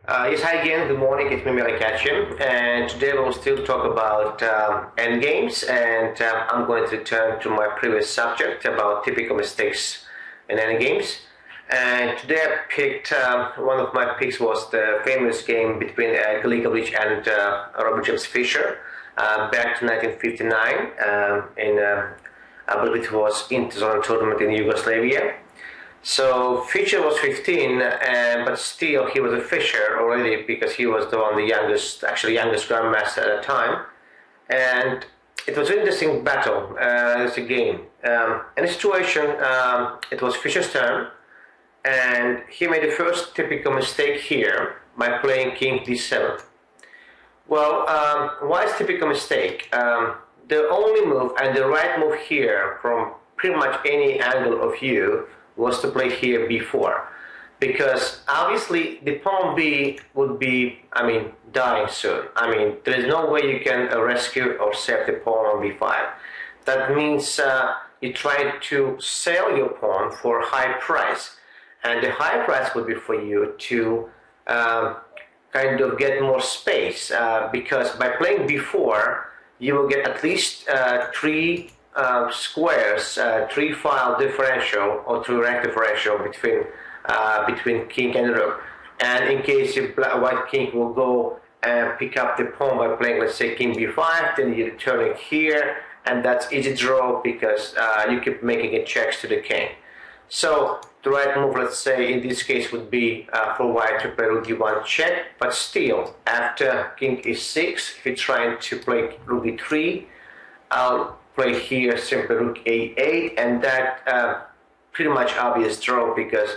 Yes, hi again. Good morning. It's me, Melik Khachiyan, and today we'll still talk about endgames, and I'm going to return to my previous subject about typical mistakes in endgames. And today I picked one of my picks was the famous game between Gligoric and Robert James Fischer back to 1959 I believe it was interzonal tournament in Yugoslavia. So Fischer was 15, but still he was a Fischer already because he was the youngest Grandmaster at the time. And it was an interesting battle. It's a game. In a situation, it was Fischer's turn, and he made the first typical mistake here by playing King D7. Well, why is typical mistake? The only move and the right move here from pretty much any angle of view was to play here b4, because obviously the pawn b would be, dying soon. There is no way you can rescue or save the pawn on b5. That means you try to sell your pawn for a high price, and the high price would be for you to kind of get more space, because by playing b4, you will get at least three squares, three file differential or two rank differential between king and rook. And in case your white king will go and pick up the pawn by playing, let's say, king b5, then you're returning here, and that's easy draw because you keep making it checks to the king. So the right move, let's say, in this case would be for white to play rook d1 check, but still, after king e6, if you're trying to play rook d3, I'll play here simply rook a8, and that pretty much obvious draw because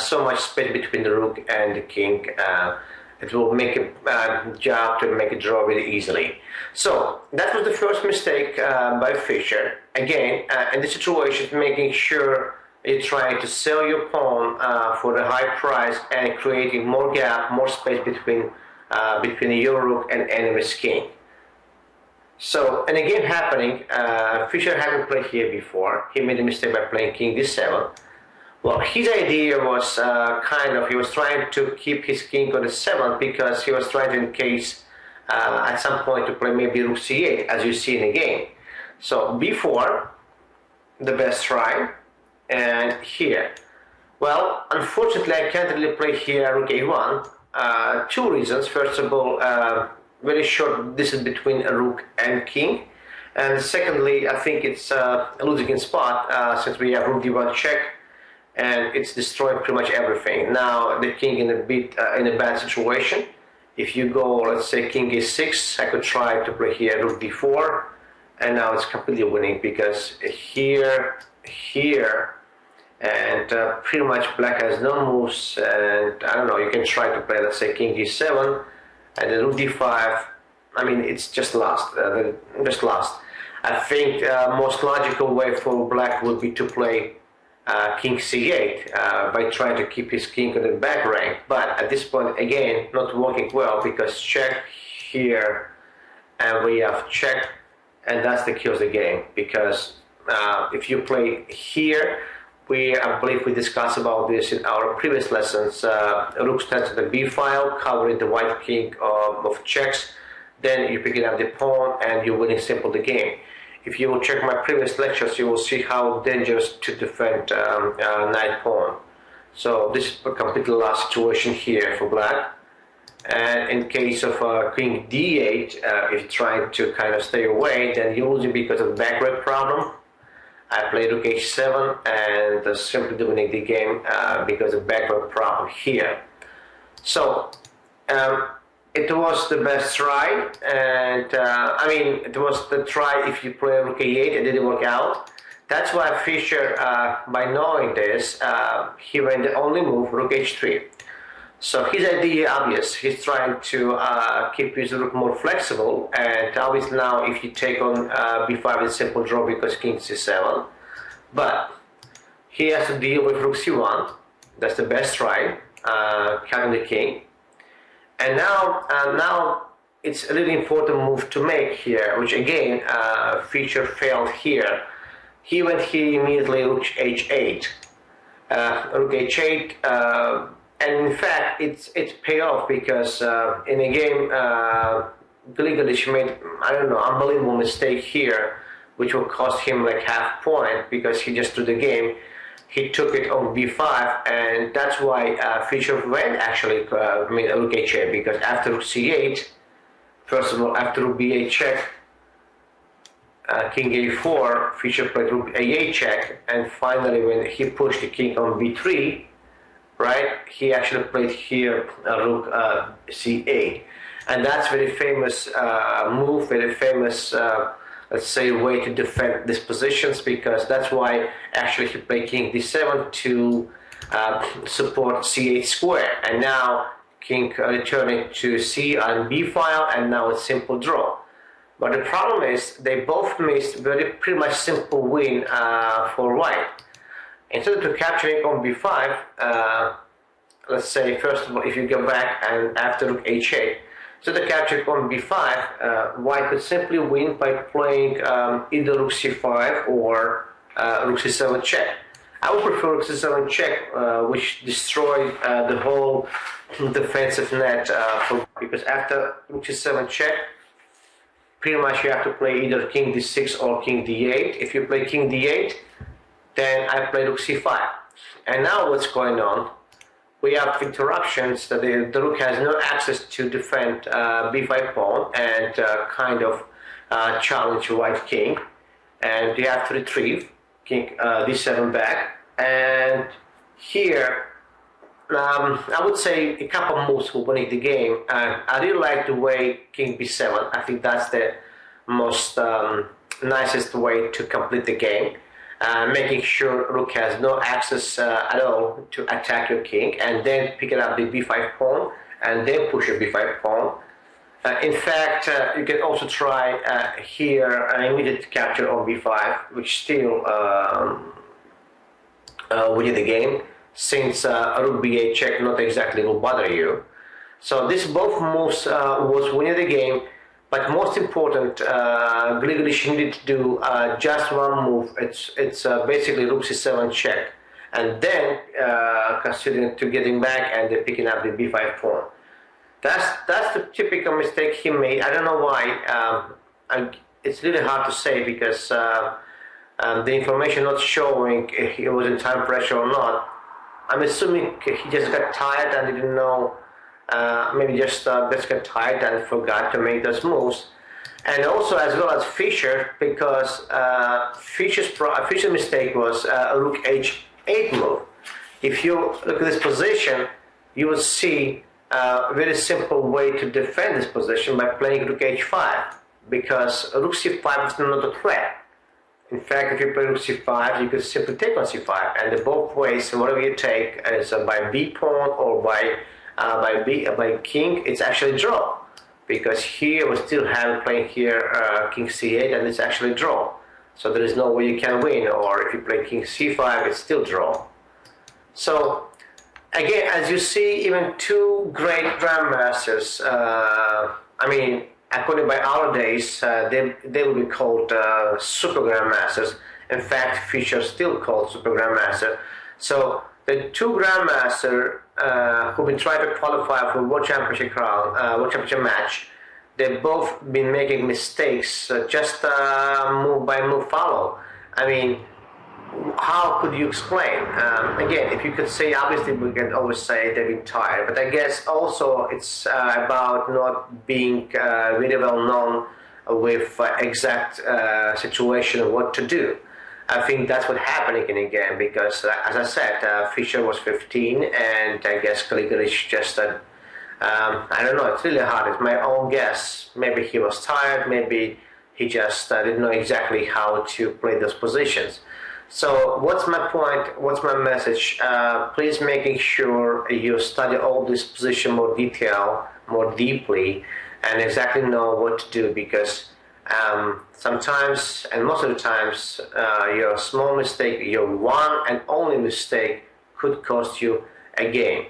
so much space between the rook and the king, it will make a job to make a draw really easily. So that was the first mistake by Fischer. Again, in this situation, making sure you're trying to sell your pawn for the high price and creating more gap, more space between your rook and enemy's king. So, and again happening, Fischer hadn't played here before. He made a mistake by playing king d7. Well, his idea was he was trying to keep his king on the 7th because he was trying to encase at some point to play maybe rook c8, as you see in the game. So b4, the best try, and here. Well, unfortunately, I can't really play here rook a1. Two reasons. First of all, very short distance between a rook and king, and secondly, I think it's a losing spot since we have rook d1 check, and it's destroying pretty much everything. Now the king in a bad situation. If you go, let's say, king a6, I could try to play here rook d4, and now it's completely winning because here, and pretty much black has no moves, and I don't know. You can try to play, let's say, king d7. And then rook d5, it's just lost. I think most logical way for black would be to play king c8 by trying to keep his king in the back rank. But at this point, again, not working well because check here, and we have check, and that's the kills the game. Because if you play here, I believe we discussed about this in our previous lessons. Rook stands in the b file, covering the white king of checks. Then you're picking up the pawn and you're winning simple the game. If you will check my previous lectures, you will see how dangerous to defend knight pawn. So this is a completely lost situation here for black. And in case of king d8, if you're trying to kind of stay away, then you're losing because of the back rank problem. I played rook h7 and simply winning the game because of backward problem here. So it was the best try, and it was the try if you play rook a8, it didn't work out. That's why Fischer, by knowing this, he ran the only move, rook h3. So his idea obvious. He's trying to keep his rook more flexible, and obviously now if you take on b5 it's simple draw because king c7. But he has to deal with rook c1. That's the best try, cutting the king. And now it's a really important move to make here, which again Fischer failed here. He went here immediately rook h8. Rook h8. And in fact, it's paid off because in a game, Gligoric made, I don't know, unbelievable mistake here, which will cost him like half point because he just threw the game. He took it on b5, and that's why Fischer went actually made a rook a check, because after rook c8, first of all, after rook b8 check, king a4, Fischer played rook a8 check, and finally when he pushed the king on b3, right, he actually played here rook c8, and that's very famous move, very famous let's say way to defend these positions, because that's why actually he played king d7 to support c8 square, and now king returning to c and b file, and now it's simple draw. But the problem is they both missed very pretty much simple win for white. Instead of capturing on b5, let's say first of all, if you go back and after rook h8, so the capture on b5, white could simply win by playing either rook c5 or rook c7 check. I would prefer rook c7 check, which destroyed the whole defensive net, because after rook c7 check, pretty much you have to play either king d6 or king d8. If you play king d8, then I play rook c5. And now what's going on? We have interruptions that the rook has no access to defend b5 pawn and kind of challenge white king, and you have to retrieve king d7 back. And here I would say a couple moves will win the game, and I really like the way king b7. I think that's the most nicest way to complete the game. Making sure rook has no access at all to attack your king, and then picking up the b5 pawn and then push your b5 pawn. In fact, you can also try here an immediate capture on b5, which still win the game, since rook b8 check not exactly will bother you. So this both moves was winning the game. But most important, Gligoric needed to do just one move. It's basically rook c7 check, and then considering to getting back and picking up the b5 pawn. That's the typical mistake he made. I don't know why. It's really hard to say, because the information not showing if he was in time pressure or not. I'm assuming he just got tired and didn't know. Maybe just got tired and forgot to make those moves, and also as well as Fischer, because Fischer's mistake was rook h8 move. If you look at this position, you will see a very simple way to defend this position by playing rook h5, because rook c5 is not a threat. In fact, if you play rook c5, you could simply take on c5, and the both ways, whatever you take is by b pawn or by king, it's actually draw, because here we still have playing here king c8, and it's actually draw. So there is no way you can win, or if you play king c5, it's still draw. So again, as you see, even two great grandmasters, I mean, according by our days, they will be called super grandmasters. In fact, Fischer still called super grandmaster. So the two grandmasters who've been trying to qualify for World Championship match, they've both been making mistakes, just move by move follow. I mean, how could you explain? Again, if you could say, obviously we can always say they've been tired, but I guess also it's about not being very well known with exact situation of what to do. I think that's what happened in the game, because as I said, Fischer was 15, and I guess Gligoric just I don't know, it's really hard, it's my own guess. Maybe he was tired, maybe he just didn't know exactly how to play those positions. So what's my point, what's my message? Please making sure you study all this position more detail, more deeply, and exactly know what to do, because sometimes, and most of the times, your small mistake, your one and only mistake, could cost you a game.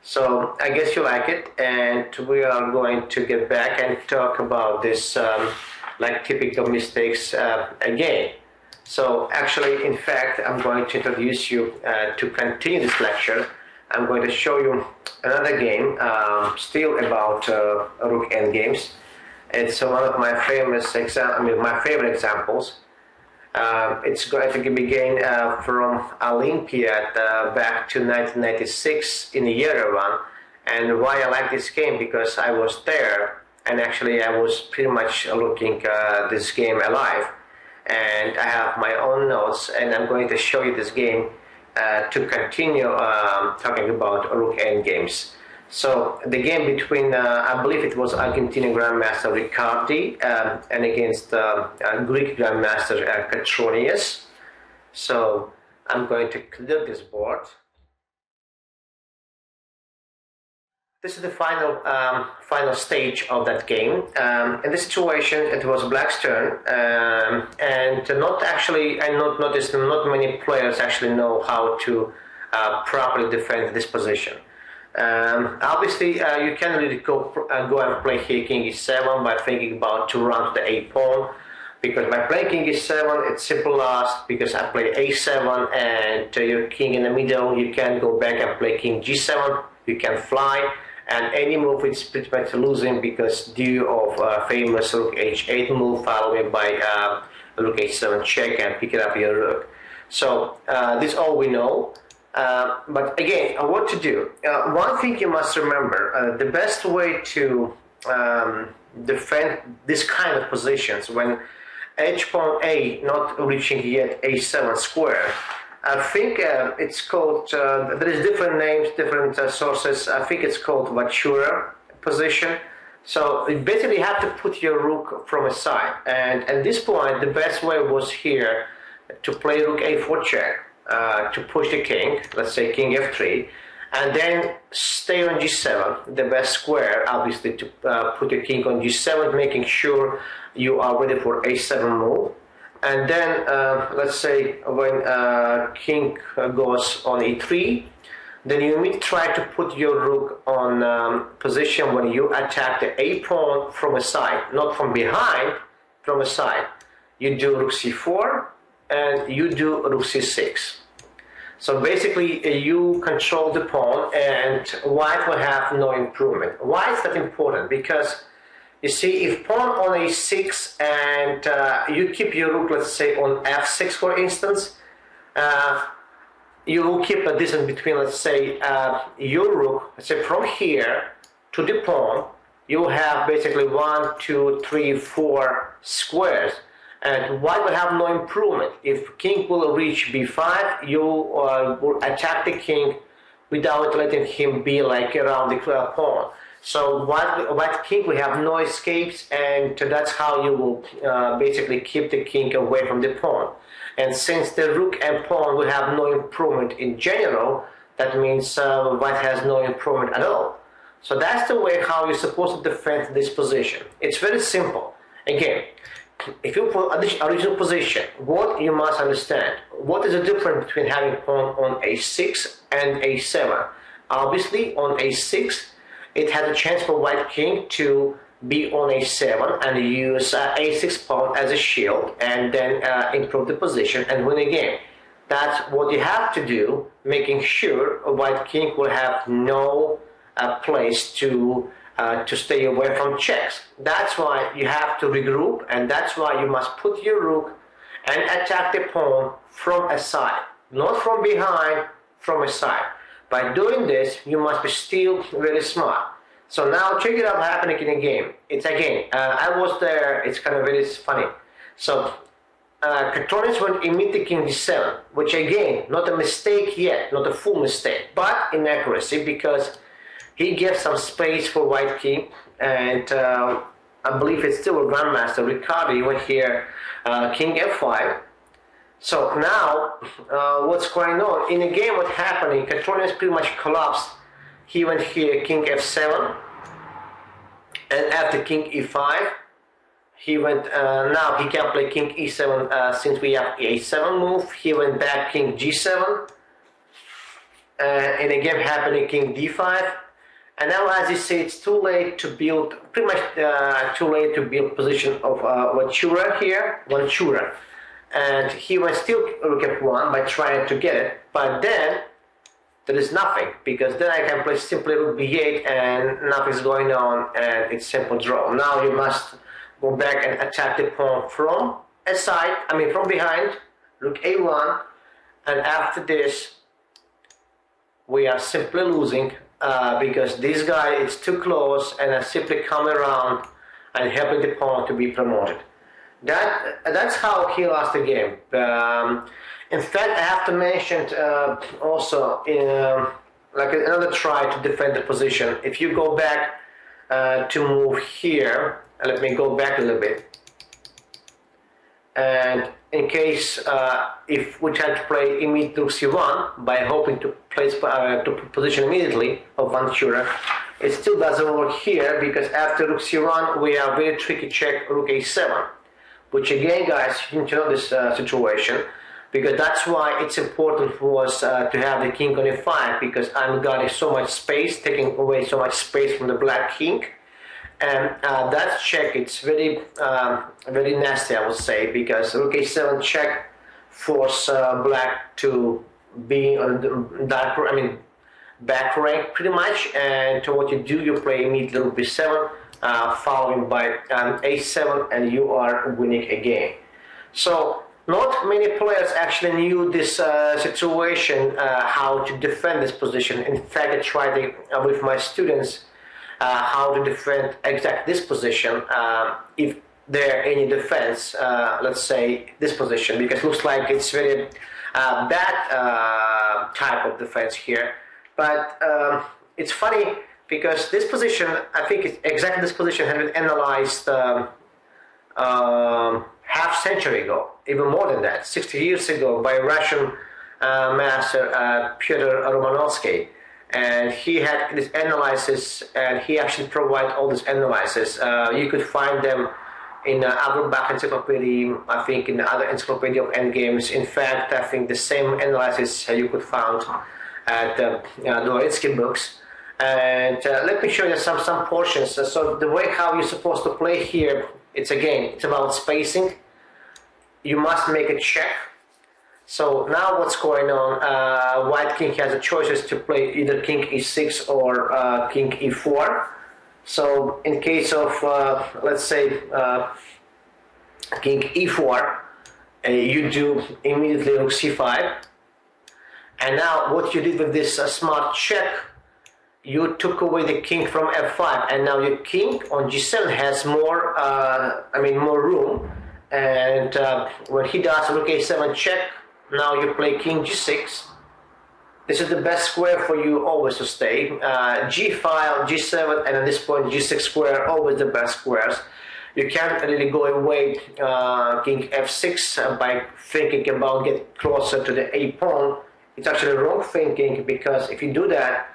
So I guess you like it, and we are going to get back and talk about this like typical mistakes again. So actually, in fact, I'm going to introduce you to continue this lecture, I'm going to show you another game, still about Rook Endgames. It's one of my famous my favorite examples. It's going to be gained from Olympiad back to 1996 in Yerevan. And why I like this game, because I was there, and actually I was pretty much looking this game alive. And I have my own notes, and I'm going to show you this game to continue talking about Rook Endgames. So the game between, I believe it was Argentinian Grandmaster Riccardi and against Greek Grandmaster Khachiyan. So I'm going to clear this board. This is the final stage of that game. In this situation, it was Black's turn, and I noticed not many players actually know how to properly defend this position. Obviously, you can't really go and play here King E7 by thinking about to run to the A pawn, because by playing King E7, it's simple loss, because I play A7 and your king in the middle. You can go back and play King G7. You can fly. And any move is pretty much losing, because due of famous Rook H8 move followed by Rook H7 check and pick it up your Rook. So this is all we know. But again, what to do? One thing you must remember, the best way to defend this kind of positions when H pawn A not reaching yet A7 square, I think it's called, there is different names, different sources. I think it's called Vancura position. So you basically have to put your rook from a side. And at this point, the best way was here to play Rook A4 check, to push the king, let's say King F3, and then stay on G7, the best square, obviously, to put your king on G7, making sure you are ready for A7 move. And then, let's say, when king goes on E3, then you need to try to put your rook on position when you attack the A pawn from a side, not from behind, from a side. You do Rook C4, and you do Rook C6. So basically, you control the pawn, and white will have no improvement. Why is that important? Because you see, if pawn on A6 and you keep your rook, let's say, on F6, for instance, you will keep a distance between, let's say, your rook, let's say, from here to the pawn. You will have basically 1, 2, 3, 4 squares. And white will have no improvement. If king will reach B5, you will attack the king without letting him be like around the pawn. So white king will have no escapes, and that's how you will basically keep the king away from the pawn. And since the rook and pawn will have no improvement in general, that means white has no improvement at all. So that's the way how you're supposed to defend this position. It's very simple. Again, if you put original position, what you must understand, what is the difference between having pawn on A6 and A7? Obviously, on A6, it has a chance for white king to be on A7 and use A6 pawn as a shield, and then improve the position and win a game. That's what you have to do, making sure a white king will have no place to stay away from checks. That's why you have to regroup, and that's why you must put your rook and attack the pawn from a side, not from behind, from a side. By doing this, you must be still very smart. So now check it out happening in a game. It's again, I was there, it's kind of very funny. So Khachiyan went immediately King D7, which again, not a mistake yet, not a full mistake, but inaccuracy, because he gave some space for white king, and I believe it's still a Grandmaster Riccardi went here King F5. So now what's going on in the game? What's happening? Khachiyan pretty much collapsed. He went here King F7, and after King E5, he went. Now he can play King E7 since we have A7 move. He went back King G7, and again happening King D5. And now, as you say, it's too late to build, pretty much too late to build position of Vancura here, Vancura. And he was still Rook F1 by trying to get it. But then there is nothing, because then I can play simply rook b8 and nothing's going on and it's simple draw. Now you must go back and attack the pawn from a side, from behind, rook a1, and after this we are simply losing because this guy is too close and I simply come around and helping the pawn to be promoted. That's how he lost the game. In fact, I have to mention also like another try to defend the position. If you go back to move here, let me go back a little bit. And in case if we try to play immediate rook c1 by hoping to place to position immediately of Vancura, it still doesn't work here because after rook c1 we have very tricky check rook a7, which again, guys, you need to know this situation, because that's why it's important for us to have the king on e5, because I'm getting so much space, taking away so much space from the black king. And that check, it's very very nasty, I would say, because rook a7 check force black to be on the dark, back rank pretty much, and to what you do, you play immediately rook b7, following by a7, and you are winning a game. So not many players actually knew this situation, how to defend this position. In fact, I tried with my students how to defend exactly this position, if there any defense, let's say this position, because it looks like it's very bad type of defense here. But it's funny because this position, I think it's exactly this position had been analyzed half century ago, even more than that, 60 years ago, by Russian master Pyotr Romanovsky. And he had this analysis, and he actually provided all this analysis. You could find them in Averbach Encyclopedia, I think in the other encyclopedia of Endgames. In fact, I think the same analysis you could find at the Dvoritsky books. And let me show you some portions. So the way how you're supposed to play here, it's about spacing. You must make a check. So now what's going on? White king has a choices to play either king e6 or king e4. So in case of let's say king e4, you do immediately rook c5. And now what you did with this smart check, you took away the king from f5, and now your king on g7 has more more room. And when he does rook a7 check, now you play king g6. This is the best square for you always to stay. g5, g7, and at this point g6 square, always the best squares. You can't really go away king f6 by thinking about get closer to the a pawn. It's actually wrong thinking, because if you do that,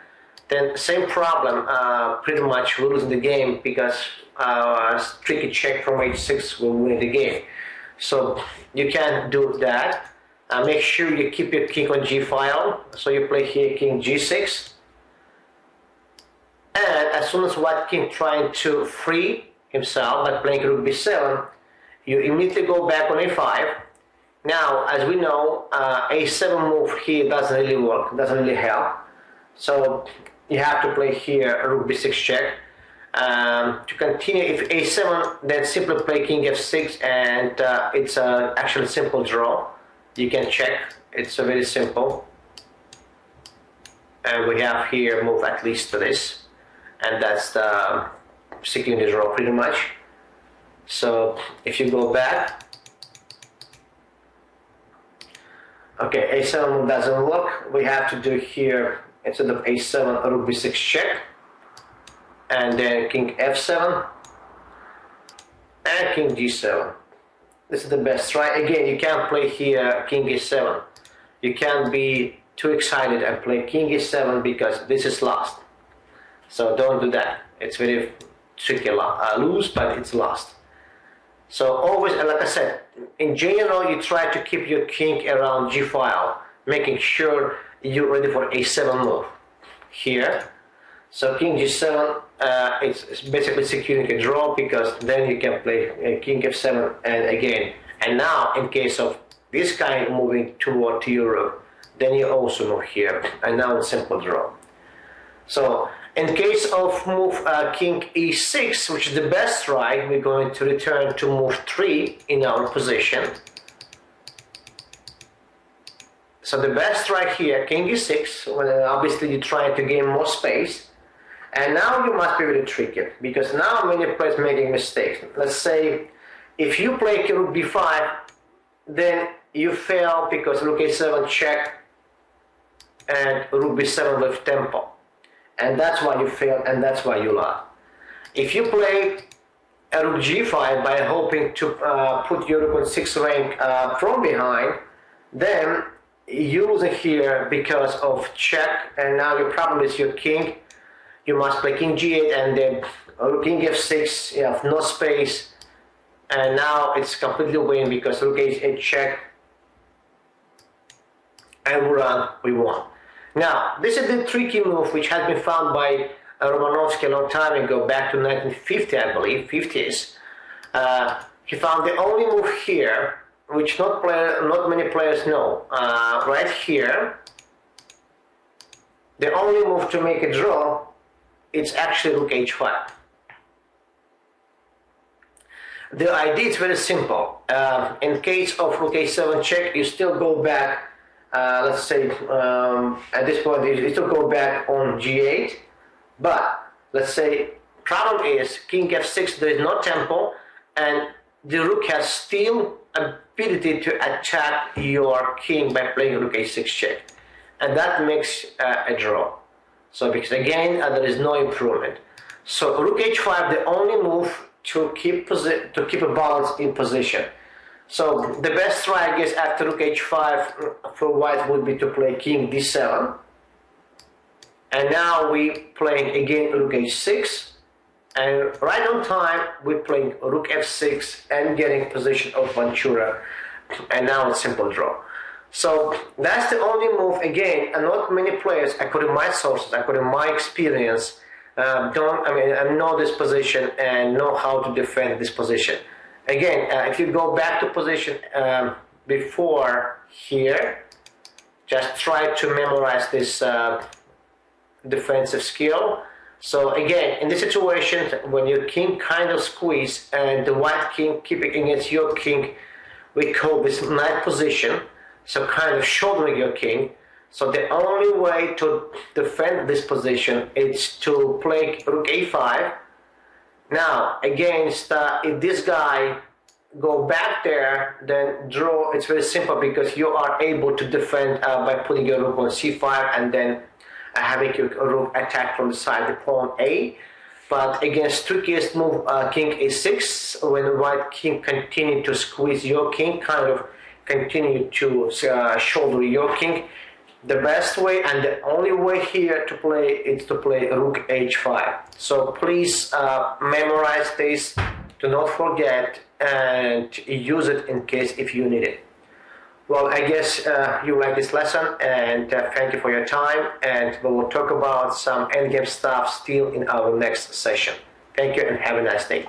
then same problem, pretty much losing the game, because tricky check from h6 will win the game. So you can't do that. Make sure you keep your king on g file. So you play here king g6, and as soon as white king trying to free himself by playing rook b7, you immediately go back on a5. Now, as we know, a7 move here doesn't really work, doesn't really help. So you have to play here rook b6 check. To continue, if a7, then simply play king f6, and it's actually a simple draw. You can check, it's very simple. And we have here move at least to this, and that's the securing the draw pretty much. So if you go back, okay, a7 move doesn't work. We have to do here, instead of a7, rook b6 check, and then king f7 and king g7. This is the best, right? Again, you can't play here king e7. You can't be too excited and play king e7, because this is lost. So don't do that. It's very tricky, lose, but it's lost. So always, like I said, in general, you try to keep your king around g file, making sure you're ready for a7 move here. So king g7, it's basically securing a draw, because then you can play king f7 and again. And now, in case of this guy moving toward to Europe, then you also move here, and now it's simple draw. So in case of move king e6, which is the best strike, we're going to return to move 3 in our position. So the best strike here, king e6, well, obviously you're trying to gain more space. And now you must be really tricky, because now many players making mistakes. Let's say if you play rook b5, then you fail because rook a7 check and rook b7 with tempo. And that's why you fail, and that's why you lost. If you play a rook g5 by hoping to put your rook on 6th rank from behind, then you lose here because of check, and now your problem is your king. You must play king g8 and then king f6, you have no space, and now it's completely win because rook a8 check, and we won. Now, this is the tricky move which has been found by Romanovsky a long time ago, back to 1950, I believe, 50s. He found the only move here, which not many players know. Right here, the only move to make a draw, it's actually rook h5. The idea is very simple. In case of rook a7 check, you still go back. Let's say at this point you still go back on g8, but let's say problem is king f6, there is no tempo, and the rook has still ability to attack your king by playing rook a6 check, and that makes a draw. So because again there is no improvement. So rook h5, the only move to keep a balance in position. So the best strike is after rook h5 for white would be to play king d7, and now we playing again rook h6, and right on time we're playing rook f6 and getting position of Vancura, and now it's simple draw. So that's the only move again, and not many players, according to my sources, according to my experience, know this position and know how to defend this position. Again, if you go back to position before here, just try to memorize this defensive skill. So again, in this situation, when your king kind of squeeze and the white king keeping against your king, we call this knight position, so kind of shouldering your king. So the only way to defend this position is to play rook a5. Now, against if this guy go back there, then draw. It's very simple because you are able to defend by putting your rook on c5 and then having your rook attack from the side, the pawn a. But against trickiest move, king a6, when the white king continue to squeeze your king, kind of continue to shoulder your king, the best way and the only way here to play is to play rook h5. So please memorize this, do not forget, and use it in case if you need it. Well, I guess you like this lesson, and thank you for your time, and we will talk about some endgame stuff still in our next session. Thank you and have a nice day.